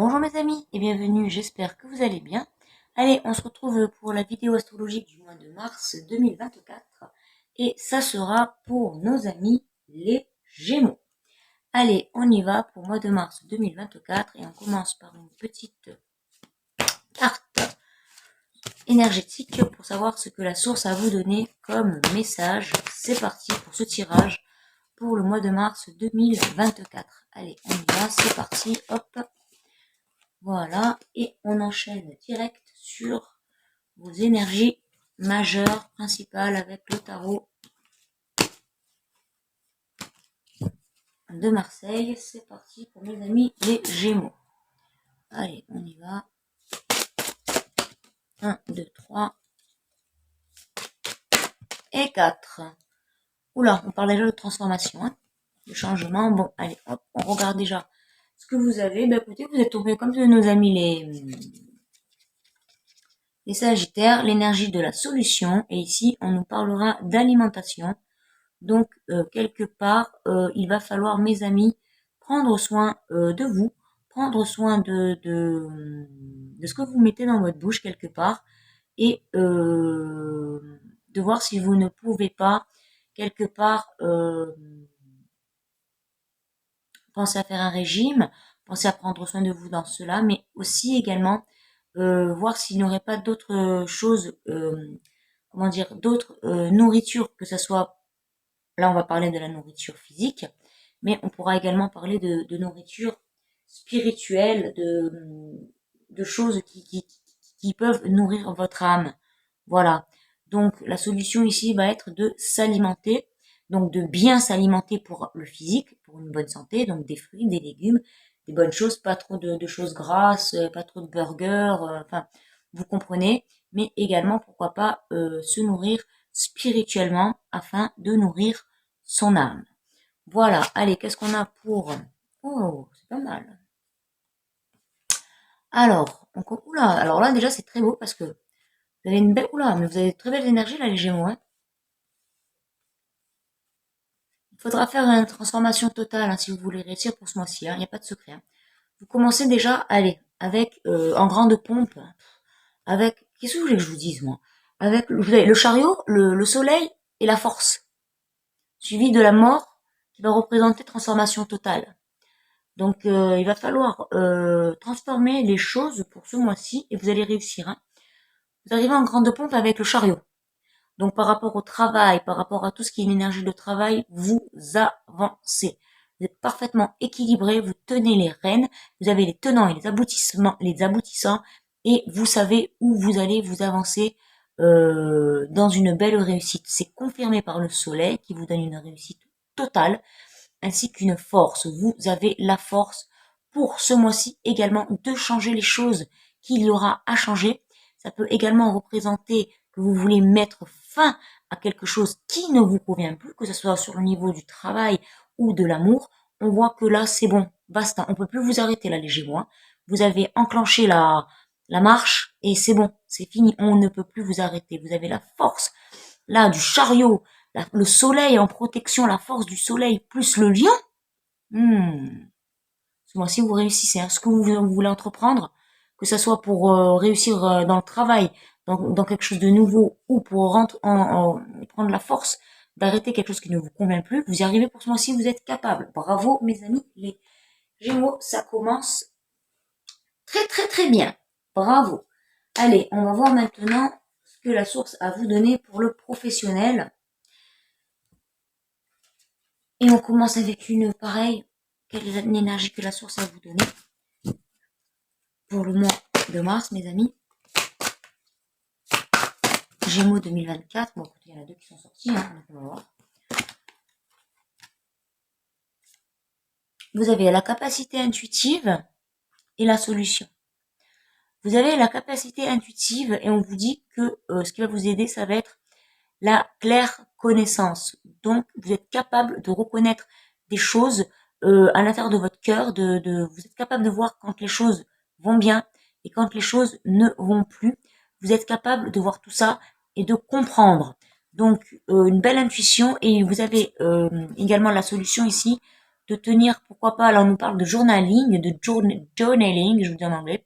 Bonjour mes amis et bienvenue, j'espère que vous allez bien. Allez, on se retrouve pour la vidéo astrologique du mois de mars 2024 et ça sera pour nos amis les Gémeaux. Allez, on y va pour le mois de mars 2024 et on commence par une petite carte énergétique pour savoir ce que la source a à vous donner comme message. C'est parti pour ce tirage pour le mois de mars 2024. Allez, on y va, c'est parti, hop. Voilà, et on enchaîne direct sur vos énergies majeures, principales, avec le tarot de Marseille. C'est parti pour mes amis les Gémeaux. Allez, on y va. 1, 2, 3 et 4. Oula, on parle déjà de transformation, hein, de changement. Bon, allez, hop, on regarde déjà ce que vous avez. Ben écoutez, vous êtes tombé comme de nos amis les Sagittaires, l'énergie de la solution. Et ici, on nous parlera d'alimentation. Donc, quelque part, il va falloir, mes amis, prendre soin de vous, prendre soin de ce que vous mettez dans votre bouche quelque part, et de voir si vous ne pouvez pas, quelque part, penser à faire un régime, penser à prendre soin de vous dans cela, mais aussi également voir s'il n'y aurait pas d'autres choses, comment dire, d'autres nourritures, que ce soit. Là, on va parler de la nourriture physique, mais on pourra également parler de nourriture spirituelle, de choses qui peuvent nourrir votre âme. Voilà. Donc, la solution ici va être de s'alimenter, donc de bien s'alimenter pour le physique, pour une bonne santé, donc des fruits, des légumes, des bonnes choses, pas trop de choses grasses, pas trop de burgers, enfin, vous comprenez, mais également, pourquoi pas, se nourrir spirituellement afin de nourrir son âme. Voilà, allez, qu'est-ce qu'on a pour... Oh, c'est pas mal. Alors, oula, alors là déjà c'est très beau parce que vous avez une belle... Oula, mais vous avez de très belles énergies là les Gémeaux, hein. Il faudra faire une transformation totale, hein, si vous voulez réussir pour ce mois-ci, hein, il n'y a pas de secret, hein. Vous commencez déjà, allez, avec en grande pompe, avec... Qu'est-ce que vous voulez que je vous dise, moi? Avec vous avez le chariot, le soleil et la force, suivi de la mort qui va représenter transformation totale. Donc il va falloir transformer les choses pour ce mois-ci et vous allez réussir, hein. Vous arrivez en grande pompe avec le chariot. Donc par rapport au travail, par rapport à tout ce qui est l'énergie de travail, vous avancez. Vous êtes parfaitement équilibré, vous tenez les rênes, vous avez les tenants et les aboutissants, et vous savez où vous allez vous avancer dans une belle réussite. C'est confirmé par le soleil qui vous donne une réussite totale, ainsi qu'une force. Vous avez la force pour ce mois-ci également de changer les choses qu'il y aura à changer. Ça peut également représenter que vous voulez mettre fin à quelque chose qui ne vous convient plus, que ce soit sur le niveau du travail ou de l'amour. On voit que là, c'est bon, basta, on peut plus vous arrêter là, les Gémeaux. Vous avez enclenché la marche et c'est bon, c'est fini, on ne peut plus vous arrêter. Vous avez la force là du chariot, le soleil en protection, la force du soleil plus le lion. Ce mois-ci, vous réussissez, hein. Ce que vous voulez entreprendre, que ce soit pour réussir dans le travail, dans quelque chose de nouveau, ou pour prendre la force d'arrêter quelque chose qui ne vous convient plus, vous y arrivez pour ce mois-ci, vous êtes capable. Bravo, mes amis, les Gémeaux, ça commence très très très bien. Bravo. Allez, on va voir maintenant ce que la source a à vous donner pour le professionnel. Et on commence avec une pareille. Quelle est l'énergie que la source a à vous donner pour le mois de mars, mes amis? Gémeaux 2024. Bon, écoutez, il y en a deux qui sont sortis, hein, donc on va voir. Vous avez la capacité intuitive et la solution. Vous avez la capacité intuitive et on vous dit que ce qui va vous aider, ça va être la claire connaissance. Donc, vous êtes capable de reconnaître des choses à l'intérieur de votre cœur, vous êtes capable de voir quand les choses vont bien et quand les choses ne vont plus. Vous êtes capable de voir tout ça et de comprendre. Donc, une belle intuition, et vous avez également la solution ici de tenir, pourquoi pas, alors on nous parle de journaling, de journaling, je vous dis en anglais.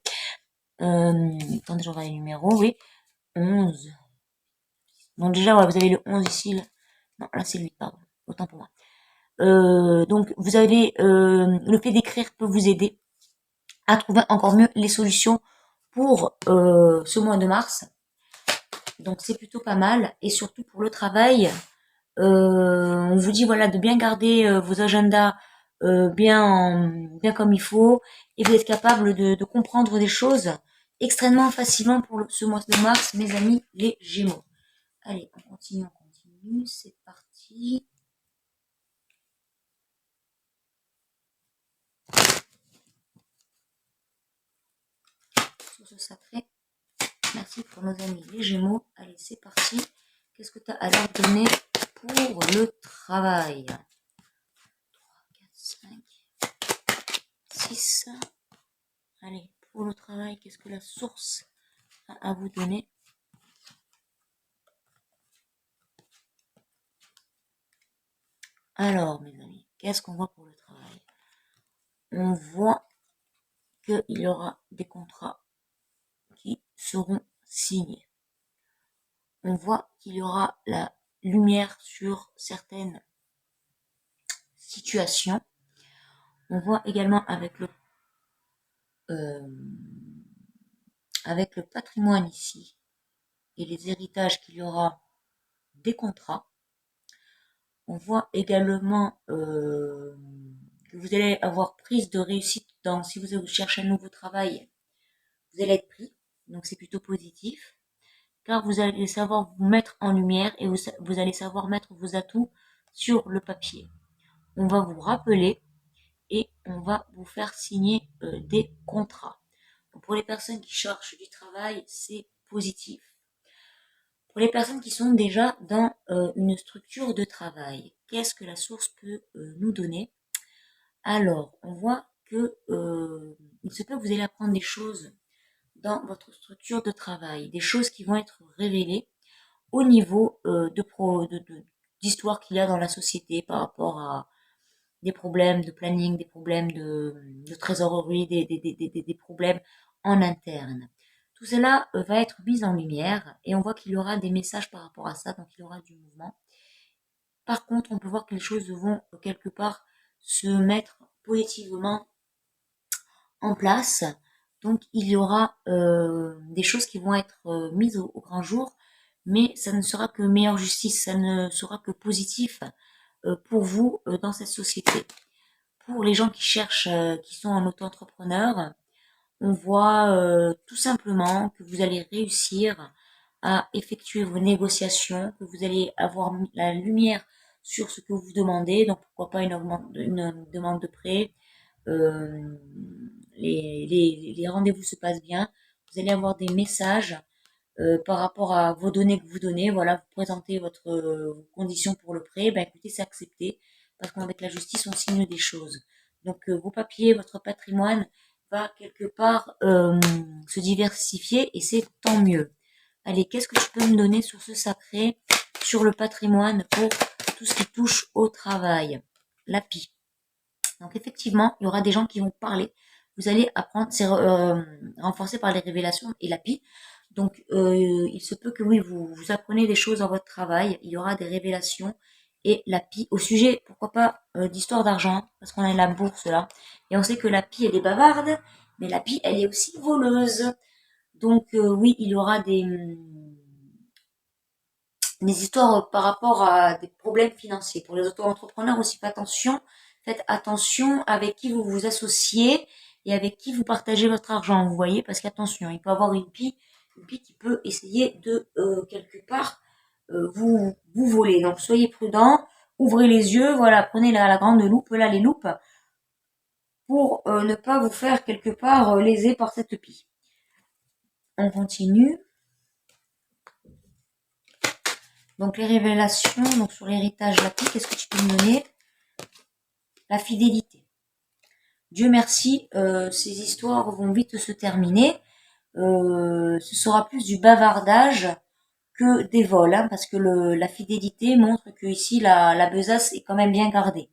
Attendez, je regarde les numéros, oui. 11. Donc déjà, ouais, vous avez le 11 ici. Là. Non, là c'est le 8, pardon. Autant pour moi. Donc vous avez le fait d'écrire peut vous aider à trouver encore mieux les solutions pour ce mois de mars. Donc c'est plutôt pas mal. Et surtout pour le travail, on vous dit voilà de bien garder vos agendas bien comme il faut et vous êtes capable de comprendre des choses extrêmement facilement pour ce mois de mars, mes amis les Gémeaux. Allez, on continue, c'est parti. Sur ce sacré, merci pour nos amis les Gémeaux. Allez, c'est parti. Qu'est-ce que tu as à leur donner pour le travail? 3, 4, 5, 6. Allez, pour le travail, qu'est-ce que la source a à vous donner? Alors, mes amis, qu'est-ce qu'on voit pour le travail? On voit qu'il y aura des contrats qui seront signés. On voit qu'il y aura la lumière sur certaines situations. On voit également euh, avec le patrimoine ici et les héritages qu'il y aura des contrats. On voit également que vous allez avoir prise de réussite si vous cherchez un nouveau travail, vous allez être pris, donc c'est plutôt positif, car vous allez savoir vous mettre en lumière et vous allez savoir mettre vos atouts sur le papier. On va vous rappeler et on va vous faire signer des contrats. Donc pour les personnes qui cherchent du travail, c'est positif. Pour les personnes qui sont déjà dans une structure de travail, qu'est-ce que la source peut nous donner? Alors, on voit que il se peut que vous allez apprendre des choses dans votre structure de travail, des choses qui vont être révélées au niveau d'histoire qu'il y a dans la société par rapport à des problèmes de planning, des problèmes de trésorerie, des problèmes en interne. Tout cela va être mis en lumière et on voit qu'il y aura des messages par rapport à ça, donc il y aura du mouvement. Par contre, on peut voir que les choses vont quelque part se mettre positivement en place. Donc il y aura des choses qui vont être mises au grand jour, mais ça ne sera que meilleure justice, ça ne sera que positif pour vous dans cette société. Pour les gens qui cherchent, qui sont en auto-entrepreneur, on voit tout simplement que vous allez réussir à effectuer vos négociations, que vous allez avoir la lumière sur ce que vous demandez, donc pourquoi pas une demande de prêt, euh, les rendez-vous se passent bien, vous allez avoir des messages par rapport à vos données que vous donnez, voilà, vous présentez vos conditions pour le prêt, ben écoutez, c'est accepté, parce qu'avec la justice, on signe des choses. Donc vos papiers, votre patrimoine va quelque part se diversifier et c'est tant mieux. Allez, qu'est-ce que tu peux me donner sur ce sacré, sur le patrimoine pour tout ce qui touche au travail? L'API. Donc effectivement, il y aura des gens qui vont parler. Vous allez apprendre, c'est renforcé par les révélations et l'API. Donc il se peut que oui, vous apprenez des choses dans votre travail. Il y aura des révélations et l'API au sujet, pourquoi pas, d'histoire d'argent, parce qu'on a la bourse là. Et on sait que l'API, elle est bavarde, mais l'API, elle est aussi voleuse. Donc oui, il y aura des histoires par rapport à des problèmes financiers. Pour les auto-entrepreneurs aussi, faites attention avec qui vous vous associez et avec qui vous partagez votre argent, vous voyez, parce qu'attention, il peut y avoir une pie qui peut essayer de, quelque part, vous voler. Donc soyez prudents, ouvrez les yeux, voilà, prenez la grande loupe, là les loupes, pour ne pas vous faire quelque part léser par cette pie. On continue. Donc les révélations, donc sur l'héritage, la pie, qu'est-ce que tu peux me donner? La fidélité. Dieu merci, ces histoires vont vite se terminer. Ce sera plus du bavardage que des vols, hein, parce que la fidélité montre que ici la besace est quand même bien gardée.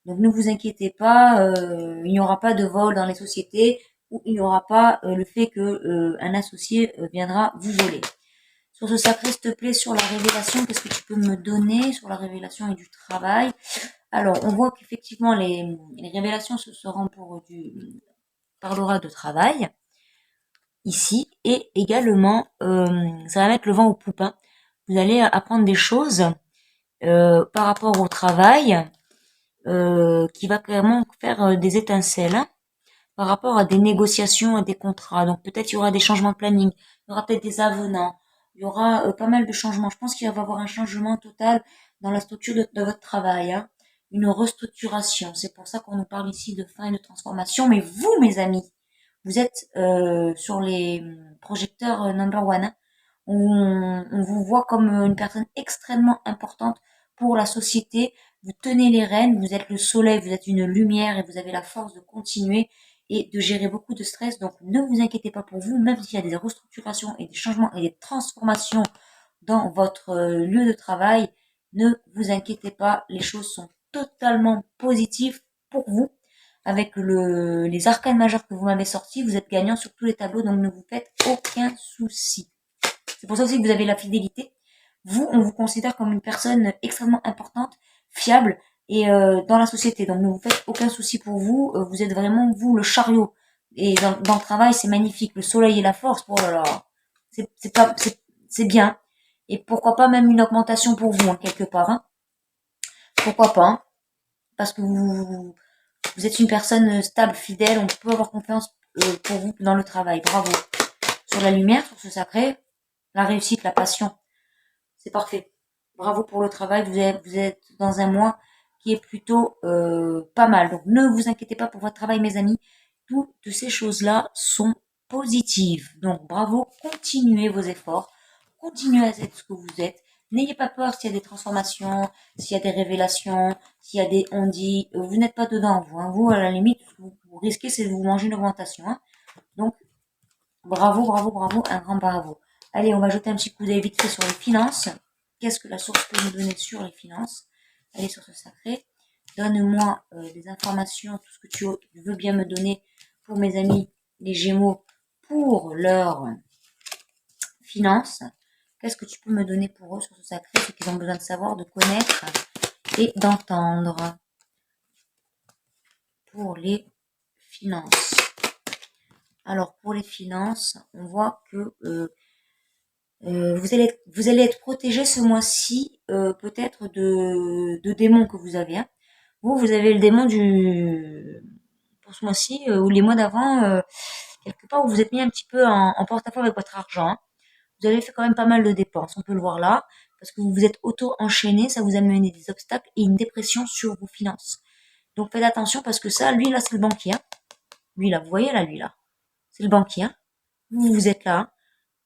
Donc ne vous inquiétez pas, il n'y aura pas de vol dans les sociétés ou il n'y aura pas le fait que un associé viendra vous voler. Sur ce sacré, s'il te plaît, sur la révélation, qu'est-ce que tu peux me donner sur la révélation et du travail? Alors, on voit qu'effectivement, les révélations se seront parlera de travail, ici, et également, ça va mettre le vent aux poupes, hein. Vous allez apprendre des choses, par rapport au travail, qui va clairement faire des étincelles, hein, par rapport à des négociations, à des contrats. Donc peut-être il y aura des changements de planning, il y aura peut-être des avenants, il y aura pas mal de changements. Je pense qu'il va y avoir un changement total dans la structure de votre travail, hein. Une restructuration. C'est pour ça qu'on nous parle ici de fin et de transformation. Mais vous, mes amis, vous êtes sur les projecteurs number one, hein. On vous voit comme une personne extrêmement importante pour la société. Vous tenez les rênes, vous êtes le soleil, vous êtes une lumière et vous avez la force de continuer et de gérer beaucoup de stress. Donc ne vous inquiétez pas pour vous, même s'il y a des restructurations et des changements et des transformations dans votre lieu de travail, ne vous inquiétez pas, les choses sont totalement positives pour vous. Avec les arcanes majeures que vous m'avez sortis, vous êtes gagnant sur tous les tableaux, donc ne vous faites aucun souci. C'est pour ça aussi que vous avez la fidélité. Vous, on vous considère comme une personne extrêmement importante, fiable et dans la société. Donc ne vous faites aucun souci pour vous. Vous êtes vraiment vous le chariot. Et dans le travail, c'est magnifique. Le soleil et la force. Oh là là, c'est bien. Et pourquoi pas même une augmentation pour vous, hein, quelque part. Hein. Pourquoi pas, hein. Parce que vous êtes une personne stable, fidèle. On peut avoir confiance pour vous dans le travail. Bravo. Sur la lumière, sur ce sacré, la réussite, la passion. C'est parfait. Bravo pour le travail. Vous êtes dans un mois qui est plutôt pas mal. Donc ne vous inquiétez pas pour votre travail, mes amis. Toutes ces choses-là sont positives. Donc bravo, continuez vos efforts. Continuez à être ce que vous êtes. N'ayez pas peur s'il y a des transformations, s'il y a des révélations, s'il y a des on-dit. Vous n'êtes pas dedans, vous. Hein. Vous, à la limite, ce que vous risquez, c'est de vous manger une augmentation. Hein. Donc, bravo, bravo, bravo, un grand bravo. Allez, on va jeter un petit coup d'œil vite fait sur les finances. Qu'est-ce que la source peut nous donner sur les finances? Allez sur ce sacré. Donne-moi des informations, tout ce que tu veux bien me donner pour mes amis les Gémeaux, pour leurs finances. Qu'est-ce que tu peux me donner pour eux sur ce sacré? Ce qu'ils ont besoin de savoir, de connaître et d'entendre pour les finances. Alors, pour les finances, on voit que vous allez être protégé ce mois-ci, peut-être de démons que vous avez. Hein. Vous avez le démon pour ce mois-ci ou les mois d'avant, quelque part où vous êtes mis un petit peu en porte-à-faux avec votre argent. Hein. Vous avez fait quand même pas mal de dépenses, on peut le voir là, parce que vous vous êtes auto-enchaîné, ça vous a mené des obstacles et une dépression sur vos finances. Donc faites attention parce que ça, lui là, c'est le banquier. Hein. Lui là, vous voyez là, lui là, c'est le banquier. Hein. Vous êtes là.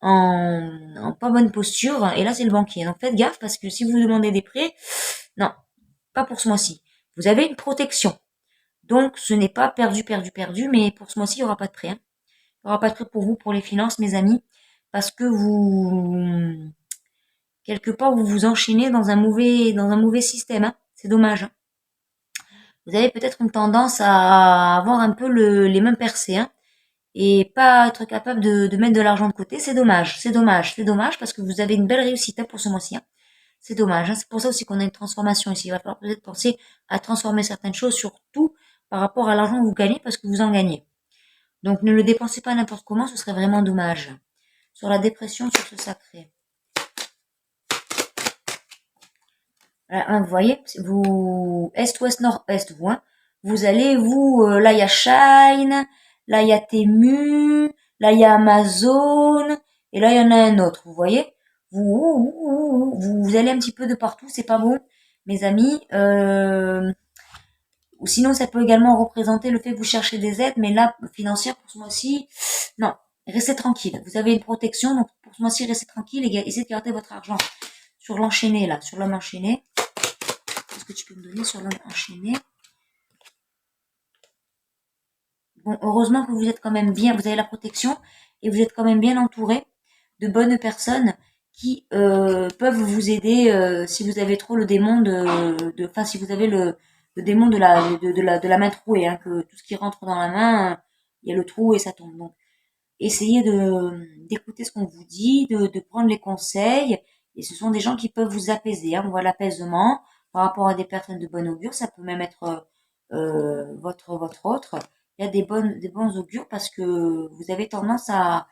Hein. En pas bonne posture, et là c'est le banquier. Donc faites gaffe parce que si vous demandez des prêts, non, pas pour ce mois-ci. Vous avez une protection. Donc ce n'est pas perdu, perdu, perdu, mais pour ce mois-ci, il n'y aura pas de prêt. Hein. Il n'y aura pas de prêt pour vous, pour les finances, mes amis, parce que quelque part, vous vous enchaînez dans un mauvais système. Hein. C'est dommage. Hein. Vous avez peut-être une tendance à avoir un peu les mains percées. Hein. Et pas être capable de mettre de l'argent de côté, c'est dommage, c'est dommage, c'est dommage parce que vous avez une belle réussite hein, pour ce mois-ci. Hein. C'est dommage, hein. C'est pour ça aussi qu'on a une transformation ici. Il va falloir peut-être penser à transformer certaines choses, surtout par rapport à l'argent que vous gagnez parce que vous en gagnez. Donc ne le dépensez pas n'importe comment, ce serait vraiment dommage. Sur la dépression, sur ce sacré. Voilà, vous voyez, vous est, ouest, nord, est, vous, hein. Vous allez, là il y a Shine, là il y a Temu, là il y a Amazon, et là il y en a un autre, vous voyez. Vous allez un petit peu de partout, c'est pas bon, mes amis. Ou sinon, ça peut également représenter le fait que vous cherchez des aides, mais là, financière pour ce mois-ci, non, restez tranquille. Vous avez une protection, donc pour ce mois-ci, restez tranquille et essayez de garder votre argent sur l'enchaîné, là, sur l'homme enchaîné. Qu'est-ce que tu peux me donner sur l'homme enchaîné? Bon, heureusement que vous êtes quand même bien, vous avez la protection et vous êtes quand même bien entouré de bonnes personnes qui peuvent vous aider si vous avez trop le démon enfin si vous avez le démon de la main trouée, hein, que tout ce qui rentre dans la main, il y a le trou et ça tombe. Donc, essayez d'écouter ce qu'on vous dit, de prendre les conseils. Et ce sont des gens qui peuvent vous apaiser. Hein. On voit l'apaisement par rapport à des personnes de bon augure. Ça peut même être votre autre. Il y a des bons augures parce que vous avez tendance à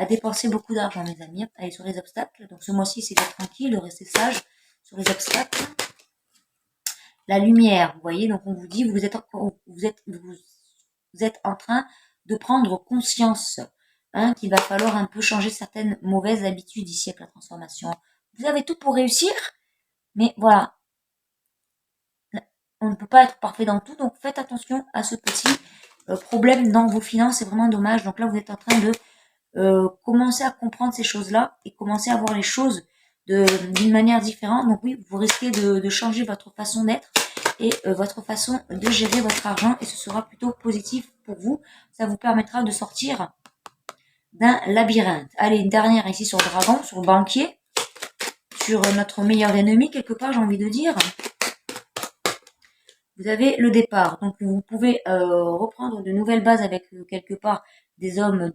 dépenser beaucoup d'argent, mes amis. Allez sur les obstacles. Donc ce mois-ci, c'est d'être tranquille, de rester sage sur les obstacles. La lumière, vous voyez, donc on vous dit, vous êtes en train de prendre conscience, hein, qu'il va falloir un peu changer certaines mauvaises habitudes ici avec la transformation. Vous avez tout pour réussir, mais voilà, on ne peut pas être parfait dans tout, donc faites attention à ce petit problème dans vos finances, c'est vraiment dommage. Donc là, vous êtes en train de commencer à comprendre ces choses-là et commencer à voir les choses d'une manière différente. Donc oui, vous risquez de changer votre façon d'être et votre façon de gérer votre argent et ce sera plutôt positif pour vous. Ça vous permettra de sortir d'un labyrinthe. Allez, une dernière ici sur le dragon, sur le banquier, sur notre meilleur ennemi quelque part, j'ai envie de dire. Vous avez le départ, donc vous pouvez reprendre de nouvelles bases avec quelque part des hommes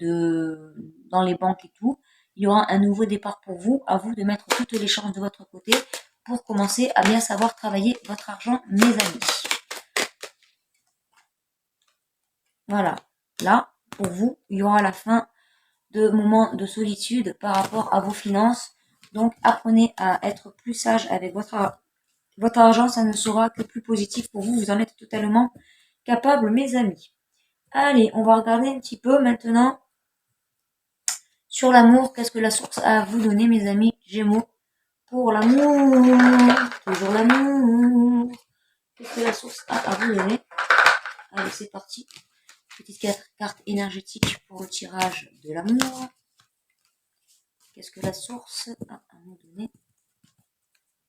dans les banques et tout. Il y aura un nouveau départ pour vous, à vous de mettre toutes les chances de votre côté pour commencer à bien savoir travailler votre argent, mes amis. Voilà, là, pour vous, il y aura la fin de moments de solitude par rapport à vos finances. Donc, apprenez à être plus sage avec votre argent, ça ne sera que plus positif pour vous. Vous en êtes totalement capable, mes amis. Allez, on va regarder un petit peu maintenant sur l'amour. Qu'est-ce que la source a à vous donner, mes amis Gémeaux, pour l'amour? Toujours l'amour. Qu'est-ce que la source a à vous donner? Allez, c'est parti. Petite carte énergétique pour le tirage de l'amour. Qu'est-ce que la source a à nous donner?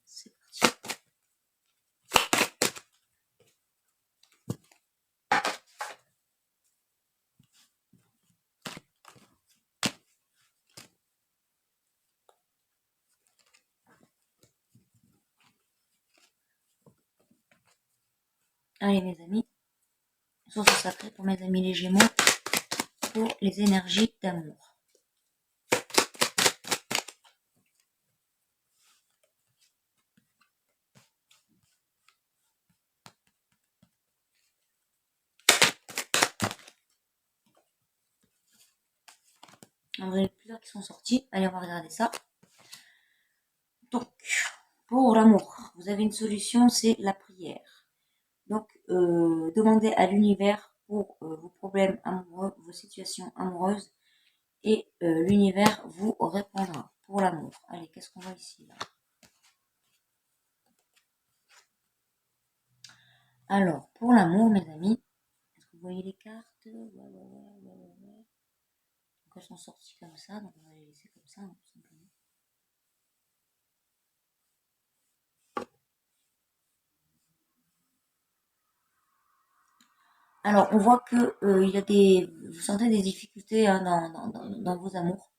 C'est parti. Allez, mes amis. Source sacrée pour mes amis les Gémeaux, pour les énergies d'amour. On en a plusieurs qui sont sortis. Allez, on va regarder ça. Donc, pour l'amour, vous avez une solution, c'est la prière. Donc, demandez à l'univers pour vos problèmes amoureux, vos situations amoureuses, et l'univers vous répondra pour l'amour. Allez, qu'est-ce qu'on voit ici là? Alors, pour l'amour, mes amis, est-ce que vous voyez les cartes? Ouais. Donc, elles sont sorties comme ça, donc on va les laisser comme ça, hein, tout simplement. Alors, on voit que il y a vous sentez des difficultés, hein, dans vos amours.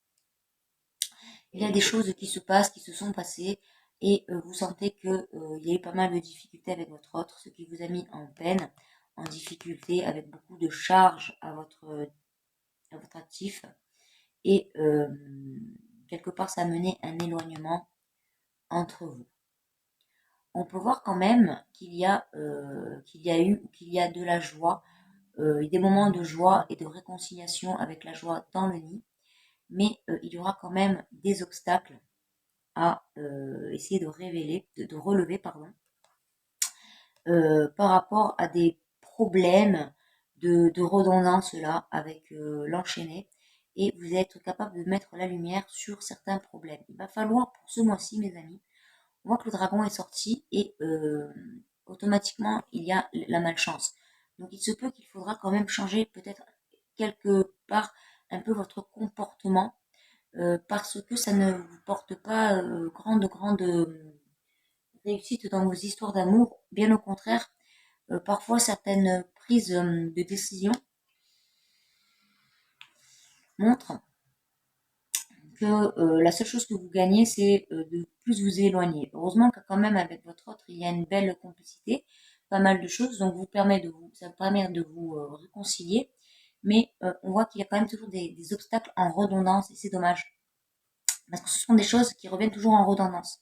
Il y a des choses qui se passent, qui se sont passées, et vous sentez que il y a eu pas mal de difficultés avec votre autre, ce qui vous a mis en peine, en difficulté, avec beaucoup de charges à votre actif, et quelque part ça a mené un éloignement entre vous. On peut voir quand même qu'il y a de la joie, des moments de joie et de réconciliation avec la joie dans le nid, mais il y aura quand même des obstacles à essayer de relever, pardon, par rapport à des problèmes de redondance là avec l'enchaîné, et vous êtes capable de mettre la lumière sur certains problèmes. Il va falloir pour ce mois-ci, mes amis, on voit que le dragon est sorti et automatiquement il y a la malchance. Donc il se peut qu'il faudra quand même changer peut-être quelque part un peu votre comportement parce que ça ne vous porte pas grande réussite dans vos histoires d'amour. Bien au contraire, parfois certaines prises de décision montrent que la seule chose que vous gagnez, c'est de plus vous éloigner. Heureusement que quand même avec votre autre, il y a une belle complicité. pas mal de choses, donc ça vous permet de vous réconcilier, mais on voit qu'il y a quand même toujours des obstacles en redondance, et c'est dommage, parce que ce sont des choses qui reviennent toujours en redondance.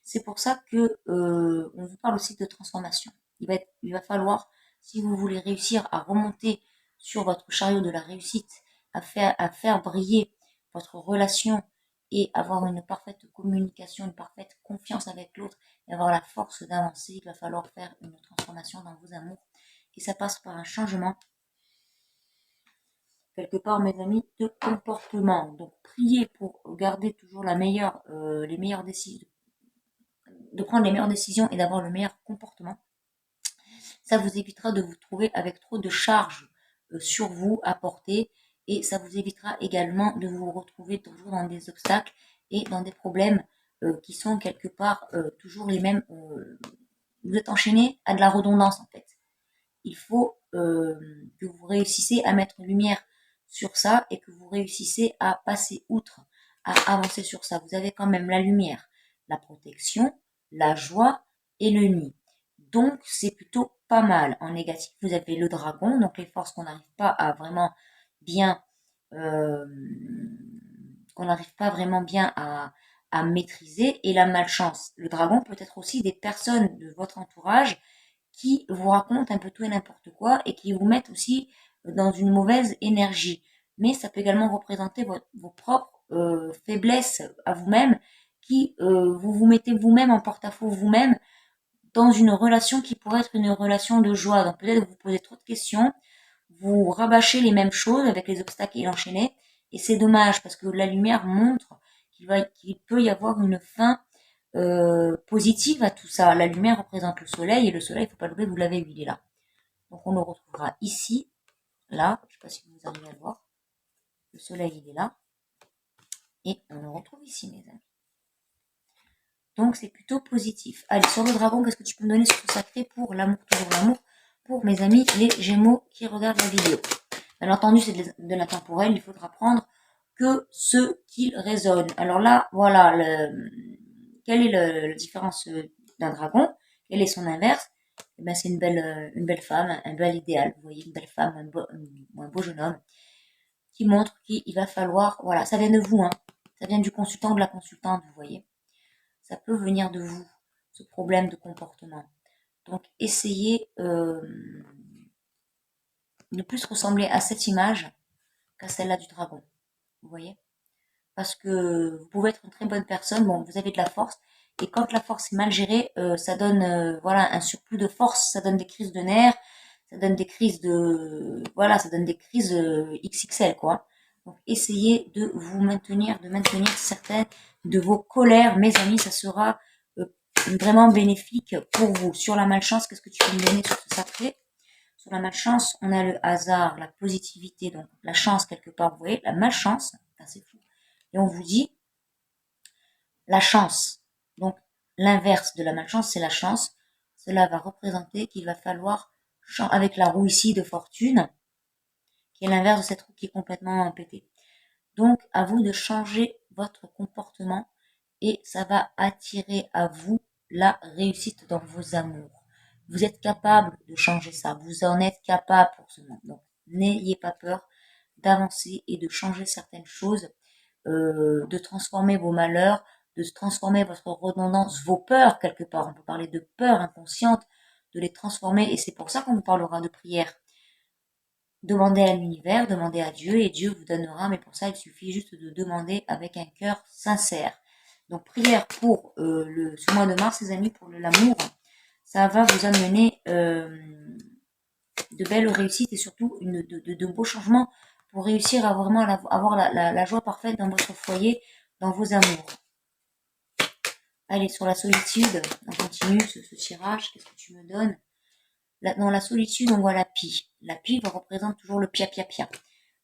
C'est pour ça que on vous parle aussi de transformation. Il va falloir, si vous voulez réussir à remonter sur votre chariot de la réussite, à faire briller votre relation et avoir une parfaite communication, une parfaite confiance avec l'autre et avoir la force d'avancer, il va falloir faire une transformation dans vos amours. Et ça passe par un changement, quelque part, mes amis, de comportement. Donc, priez pour garder toujours les meilleures décisions, de prendre les meilleures décisions et d'avoir le meilleur comportement. Ça vous évitera de vous trouver avec trop de charges sur vous à porter et ça vous évitera également de vous retrouver toujours dans des obstacles et dans des problèmes qui sont quelque part toujours les mêmes. Vous êtes enchaîné à de la redondance en fait. Il faut que vous réussissiez à mettre lumière sur ça et que vous réussissiez à passer outre, à avancer sur ça. Vous avez quand même la lumière, la protection, la joie et le nid. Donc c'est plutôt pas mal. En négatif, vous avez le dragon, donc les forces qu'on n'arrive pas à vraiment bien, euh, qu'on n'arrive pas vraiment bien à maîtriser, et la malchance. Le dragon peut être aussi des personnes de votre entourage qui vous racontent un peu tout et n'importe quoi et qui vous mettent aussi dans une mauvaise énergie. Mais ça peut également représenter vos propres faiblesses à vous-même, qui vous vous mettez vous-même en porte-à-faux vous-même dans une relation qui pourrait être une relation de joie. Donc peut-être vous posez trop de questions, vous rabâchez les mêmes choses avec les obstacles et l'enchaîner, et c'est dommage parce que la lumière montre qu'il peut y avoir une fin positive à tout ça. La lumière représente le soleil, et le soleil, il faut pas l'oublier, vous l'avez vu, il est là. Donc on le retrouvera ici, là, je sais pas si vous arrivez à le voir. Le soleil, il est là, et on le retrouve ici, mes amis. Donc c'est plutôt positif. Allez, sur le dragon, qu'est-ce que tu peux me donner sur ce sacré pour l'amour, toujours l'amour, pour mes amis les Gémeaux qui regardent la vidéo. Bien entendu, c'est de l'intemporel, il faudra prendre que ce qui résonne. Alors là, voilà, quelle est la différence d'un dragon? Quel est son inverse? Eh ben, c'est une belle femme, un bel idéal. Vous voyez, une belle femme, un beau jeune homme qui montre qu'il va falloir, voilà, ça vient de vous, hein. Ça vient du consultant, de la consultante, vous voyez. Ça peut venir de vous, ce problème de comportement. Donc, essayez de plus ressembler à cette image qu'à celle-là du dragon. Vous voyez? Parce que vous pouvez être une très bonne personne, bon, vous avez de la force, et quand la force est mal gérée, ça donne voilà, un surplus de force, ça donne des crises de nerfs, ça donne des crises voilà, ça donne des crises XXL, quoi. Donc essayez de maintenir certaines de vos colères, mes amis, ça sera euh, vraiment bénéfique pour vous. Sur la malchance, qu'est-ce que tu peux me donner sur ce sacré? Sur la malchance, on a le hasard, la positivité, donc la chance quelque part, vous voyez, la malchance, c'est fou. Et on vous dit la chance. Donc l'inverse de la malchance, c'est la chance. Cela va représenter qu'il va falloir, avec la roue ici de fortune, qui est l'inverse de cette roue qui est complètement pétée. Donc à vous de changer votre comportement et ça va attirer à vous la réussite dans vos amours. Vous êtes capable de changer ça, vous en êtes capable pour ce monde. Donc n'ayez pas peur d'avancer et de changer certaines choses, de transformer vos malheurs, de transformer votre redondance, vos peurs quelque part. On peut parler de peurs inconscientes, de les transformer, et c'est pour ça qu'on vous parlera de prière. Demandez à l'univers, demandez à Dieu, et Dieu vous donnera, mais pour ça il suffit juste de demander avec un cœur sincère. Donc prière pour ce mois de mars, les amis, pour l'amour, ça va vous amener de belles réussites et surtout de beaux changements pour réussir à vraiment avoir la joie parfaite dans votre foyer, dans vos amours. Allez, sur la solitude, on continue ce tirage, qu'est-ce que tu me donnes? Dans la solitude, on voit la pie. La pie représente toujours le pia-pia-pia.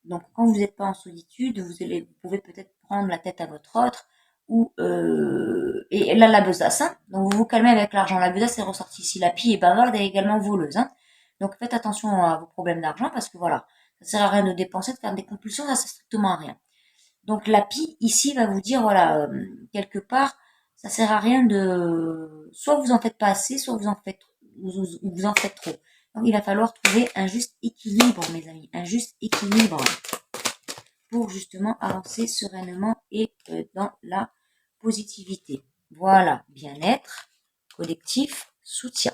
Donc quand vous n'êtes pas en solitude, vous pouvez peut-être prendre la tête à votre autre, ou et là la besace, hein. Donc vous vous calmez avec l'argent. La besace est ressortie ici. La pie est bavarde et également voleuse, hein. Donc faites attention à vos problèmes d'argent, parce que voilà, ça sert à rien de dépenser, de faire des compulsions, ça sert strictement à rien. Donc la pie ici va vous dire, voilà, quelque part, ça sert à rien de, soit vous en faites pas assez, soit vous en faites vous en faites trop. Donc il va falloir trouver un juste équilibre, mes amis, un juste équilibre pour justement avancer sereinement et dans la positivité. Voilà, bien-être, collectif, soutien.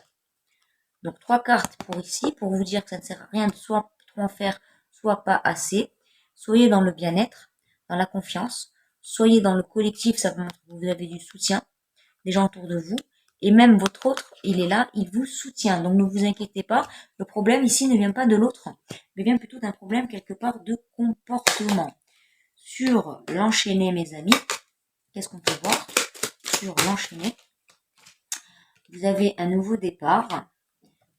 Donc 3 cartes pour ici, pour vous dire que ça ne sert à rien de soit trop en faire, soit pas assez. Soyez dans le bien-être, dans la confiance. Soyez dans le collectif, ça montre que vous avez du soutien des gens autour de vous. Et même votre autre, il est là, il vous soutient. Donc ne vous inquiétez pas, le problème ici ne vient pas de l'autre, mais vient plutôt d'un problème quelque part de comportement. Sur l'enchaîné, mes amis, qu'est-ce qu'on peut voir sur l'enchaîné? Vous avez un nouveau départ,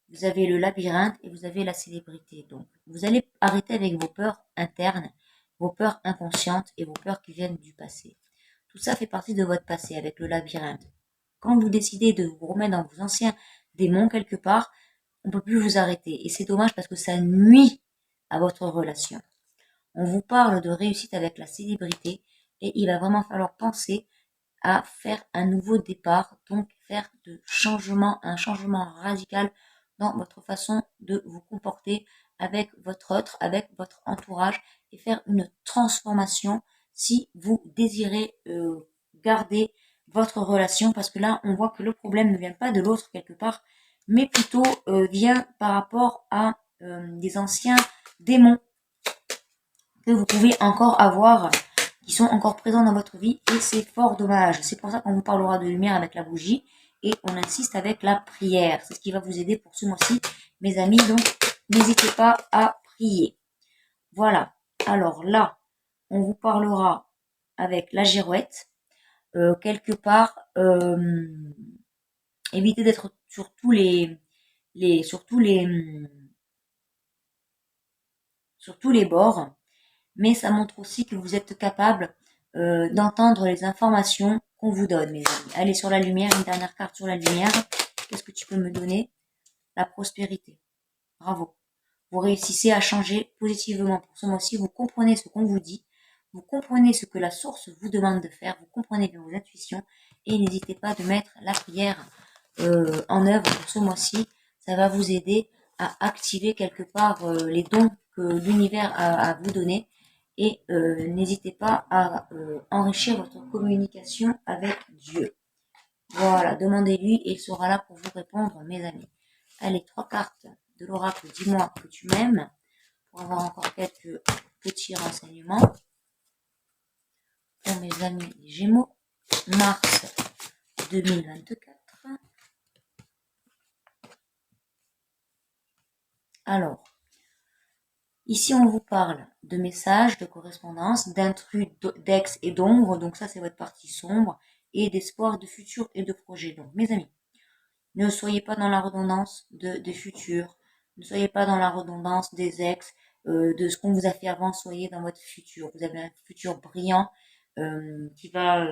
vous avez le labyrinthe et vous avez la célébrité. Donc, vous allez arrêter avec vos peurs internes, vos peurs inconscientes et vos peurs qui viennent du passé. Tout ça fait partie de votre passé avec le labyrinthe. Quand vous décidez de vous remettre dans vos anciens démons quelque part, on ne peut plus vous arrêter. Et c'est dommage parce que ça nuit à votre relation. On vous parle de réussite avec la célébrité et il va vraiment falloir penser à faire un nouveau départ, donc faire un changement radical dans votre façon de vous comporter avec votre autre, avec votre entourage et faire une transformation si vous désirez garder votre relation parce que là on voit que le problème ne vient pas de l'autre quelque part mais plutôt vient par rapport à des anciens démons que vous pouvez encore avoir qui sont encore présents dans votre vie et c'est fort dommage. C'est pour ça qu'on vous parlera de lumière avec la bougie et on insiste avec la prière. C'est ce qui va vous aider pour ce mois-ci, mes amis. Donc, n'hésitez pas à prier. Voilà. Alors là, on vous parlera avec la girouette. Quelque part, évitez d'être sur tous sur tous les bords. Mais ça montre aussi que vous êtes capable d'entendre les informations qu'on vous donne, mes amis. Allez sur la lumière, une dernière carte sur la lumière. Qu'est-ce que tu peux me donner? La prospérité. Bravo. Vous réussissez à changer positivement pour ce mois-ci. Vous comprenez ce qu'on vous dit. Vous comprenez ce que la source vous demande de faire. Vous comprenez bien vos intuitions. Et n'hésitez pas de mettre la prière en œuvre pour ce mois-ci. Ça va vous aider à activer quelque part les dons que l'univers a à vous donner et n'hésitez pas à enrichir votre communication avec Dieu. Voilà, demandez-lui et il sera là pour vous répondre, mes amis. Allez, 3 cartes de l'oracle, dis-moi que tu m'aimes, pour avoir encore quelques petits renseignements. Pour mes amis les Gémeaux, mars 2024. Alors, ici on vous parle de messages, de correspondance, d'intrus, d'ex et d'ombre, donc ça c'est votre partie sombre, et d'espoir de futur et de projet. Donc mes amis, ne soyez pas dans la redondance des futurs, ne soyez pas dans la redondance des ex, de ce qu'on vous a fait avant, soyez dans votre futur. Vous avez un futur brillant qui va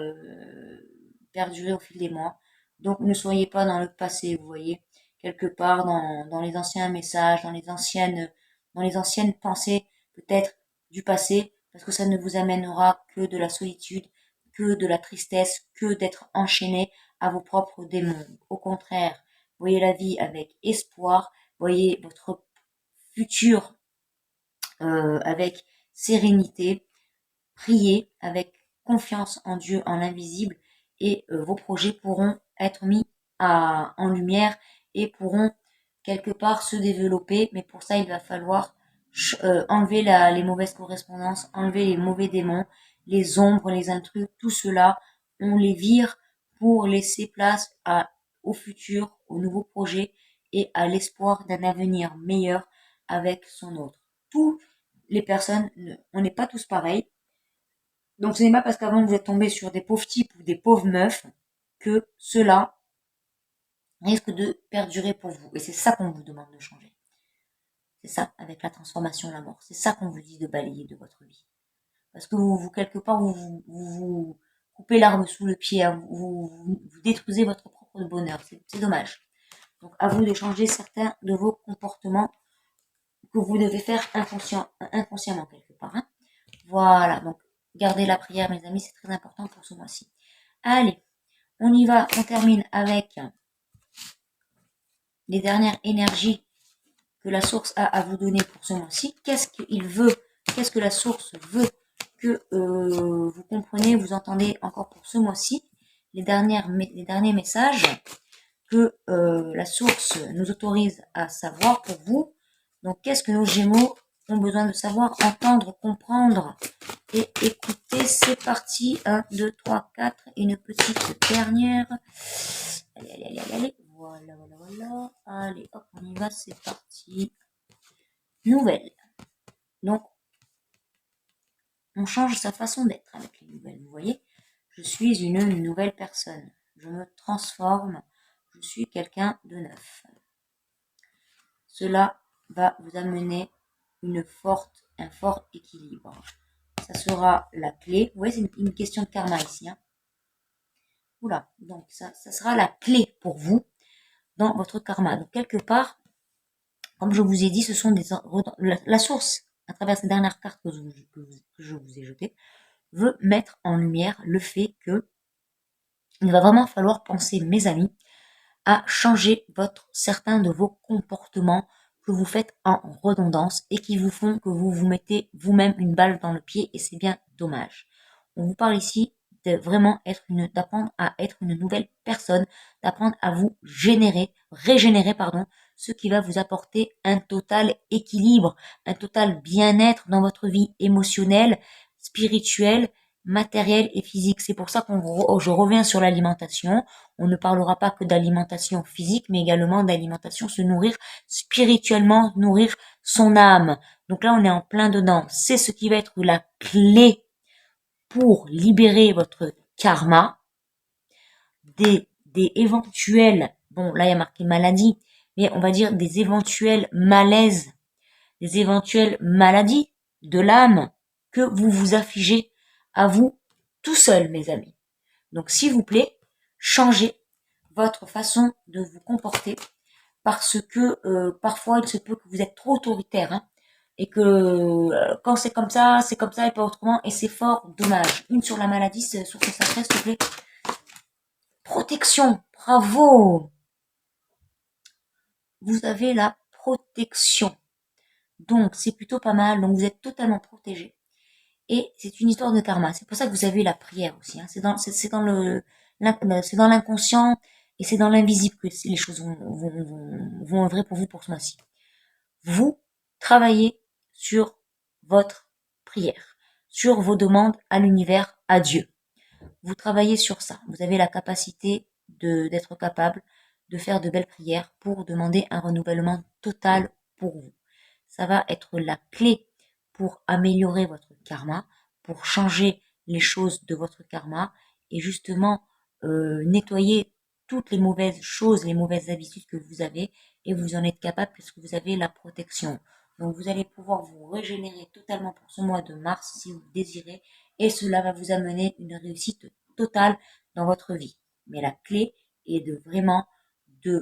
perdurer au fil des mois. Donc ne soyez pas dans le passé, vous voyez, quelque part dans les anciens messages, dans les anciennes pensées peut-être du passé, parce que ça ne vous amènera que de la solitude, que de la tristesse, que d'être enchaîné à vos propres démons. Au contraire, voyez la vie avec espoir, voyez votre futur avec sérénité, priez avec confiance en Dieu, en l'invisible, et vos projets pourront être mis en lumière et pourront quelque part se développer, mais pour ça il va falloir enlever les mauvaises correspondances, enlever les mauvais démons, les ombres, les intrus, tout cela, on les vire pour laisser place au futur, aux nouveaux projets et à l'espoir d'un avenir meilleur avec son autre. Toutes les personnes, on n'est pas tous pareils, donc ce n'est pas parce qu'avant vous êtes tombé sur des pauvres types ou des pauvres meufs que cela risque de perdurer pour vous. Et c'est ça qu'on vous demande de changer. C'est ça, avec la transformation, la mort. C'est ça qu'on vous dit de balayer de votre vie. Parce que vous quelque part, vous coupez l'arbre sous le pied, hein, vous détruisez votre propre bonheur. C'est dommage. Donc à vous de changer certains de vos comportements que vous devez faire inconsciemment quelque part. Hein. Voilà, donc gardez la prière, mes amis, c'est très important pour ce mois-ci. Allez, on y va, on termine avec les dernières énergies que la source a à vous donner pour ce mois-ci. Qu'est-ce qu'il veut, qu'est-ce que la source veut que vous comprenez, vous entendez encore pour ce mois-ci. Les derniers messages que la source nous autorise à savoir pour vous. Donc, qu'est-ce que nos Gémeaux ont besoin de savoir, entendre, comprendre et écouter? C'est parti. 1, 2, 3, 4. Et une petite dernière. Allez. Voilà. Allez, hop, on y va, c'est parti. Nouvelle. Donc, on change sa façon d'être avec les nouvelles. Vous voyez, je suis une nouvelle personne. Je me transforme. Je suis quelqu'un de neuf. Cela va vous amener un fort équilibre. Ça sera la clé. Vous voyez, c'est une question de karma ici. Oula, donc ça sera la clé pour vous dans votre karma. Donc quelque part, comme je vous ai dit, ce sont la source, à travers ces dernières cartes que je vous ai jetées, veut mettre en lumière le fait que il va vraiment falloir penser, mes amis, à changer certains de vos comportements que vous faites en redondance et qui vous font que vous vous mettez vous-même une balle dans le pied, et c'est bien dommage. On vous parle ici de vraiment d'apprendre à être une nouvelle personne, d'apprendre à vous régénérer, ce qui va vous apporter un total équilibre, un total bien-être dans votre vie émotionnelle, spirituelle, matérielle et physique. C'est pour ça je reviens sur l'alimentation. On ne parlera pas que d'alimentation physique, mais également d'alimentation, se nourrir spirituellement, nourrir son âme. Donc là, on est en plein dedans. C'est ce qui va être la clé pour libérer votre karma des éventuels, bon là il y a marqué maladie, mais on va dire des éventuels malaises, des éventuelles maladies de l'âme que vous vous affligez à vous tout seul, mes amis. Donc s'il vous plaît, changez votre façon de vous comporter, parce que parfois il se peut que vous êtes trop autoritaire, et que quand c'est comme ça et pas autrement, et c'est fort dommage. Une sur la maladie, sur ce sacré, s'il te plaît. Protection, bravo. Vous avez la protection. Donc c'est plutôt pas mal, donc vous êtes totalement protégé. Et c'est une histoire de karma. C'est pour ça que vous avez la prière aussi. C'est dans l'inconscient et c'est dans l'invisible que les choses vont œuvrer pour vous pour ce mois-ci. Vous travaillez sur votre prière, sur vos demandes à l'univers, à Dieu. Vous travaillez sur ça. Vous avez la capacité d'être capable de faire de belles prières pour demander un renouvellement total pour vous. Ça va être la clé pour améliorer votre karma, pour changer les choses de votre karma et justement nettoyer toutes les mauvaises choses, les mauvaises habitudes que vous avez, et vous en êtes capable puisque vous avez la protection. Donc vous allez pouvoir vous régénérer totalement pour ce mois de mars si vous le désirez, et cela va vous amener une réussite totale dans votre vie. Mais la clé est de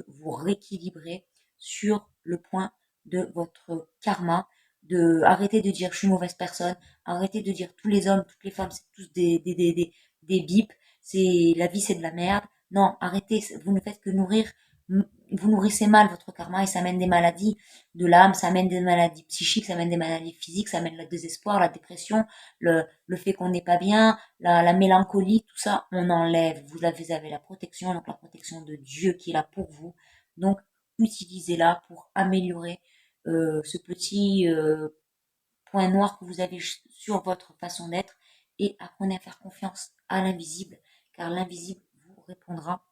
vous rééquilibrer sur le point de votre karma, de arrêter de dire je suis une mauvaise personne, arrêter de dire tous les hommes, toutes les femmes, c'est tous des bips, c'est la vie c'est de la merde. Non, arrêtez, vous ne faites que vous nourrissez mal votre karma et ça amène des maladies de l'âme, ça amène des maladies psychiques, ça amène des maladies physiques, ça amène le désespoir, la dépression, le fait qu'on n'est pas bien, la mélancolie, tout ça, on enlève. Vous avez la protection, donc la protection de Dieu qui est là pour vous. Donc, utilisez-la pour améliorer ce petit point noir que vous avez sur votre façon d'être, et apprenez à faire confiance à l'invisible, car l'invisible vous répondra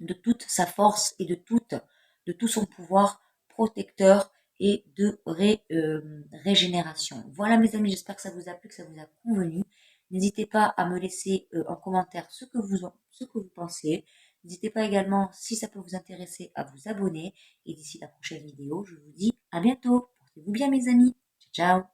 de toute sa force et de tout son pouvoir protecteur et de régénération. Voilà mes amis, j'espère que ça vous a plu, que ça vous a convenu. N'hésitez pas à me laisser en commentaire ce que vous pensez. N'hésitez pas également, si ça peut vous intéresser, à vous abonner. Et d'ici la prochaine vidéo, je vous dis à bientôt. Portez-vous bien mes amis. Ciao.